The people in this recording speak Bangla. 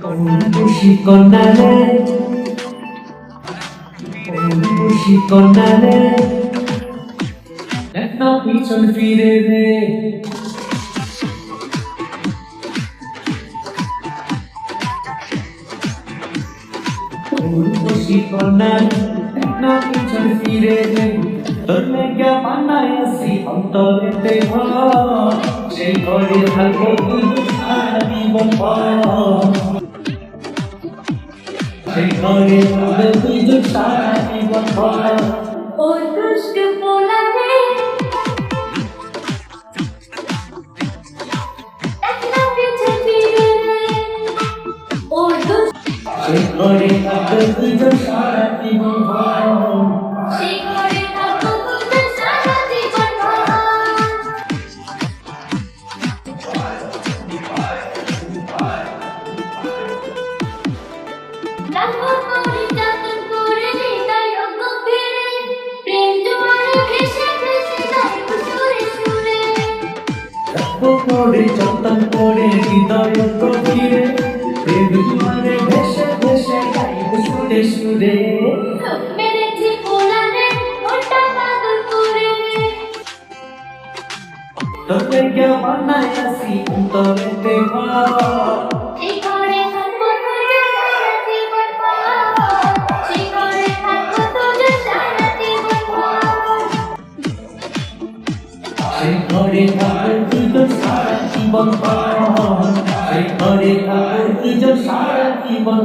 খুশি কন্যারে খুশি কন্যারে দেখ না পিছন ফিরে রে খুশি কন্যারে দেখ না পিছন ফিরে রে তোর লেগে বানাইছি অন্তরেতে ঘর সেই ঘরে থাকবো তুই সারা জীবন সেই ঘরে থাকবো তুই সারা জীবন ও দুষ্ট পোলা রে একটা পিছে ফিরে রে ও দুষ্ট সেই ঘরে থাকবো তুই সারা জীবন সেই ঘরে থাকবো তুই সারা জীবন লাখো করে যতন করে হৃদয় গভীরে প্রেম জোয়ারে ভেসে ভেসে যায় সুরে সুরে রাখবো করে যতন করে হৃদয় গভীরে প্রেম জোয়ারে ভেসে ভেসে গাইব সুরে সুরে মেরেছি পোলা রে ওটা পাগল করে তোর লেগে বানাইছি অন্তরেতে ঘর সেই ঘরে থাকবো তুই সারা জীবন সেই ঘরে থাকবো তুই সারা জীবন সেই ঘরে থাকবো তুই সারা জীবন সেই ঘরে থাকবো তুই সারা জীবন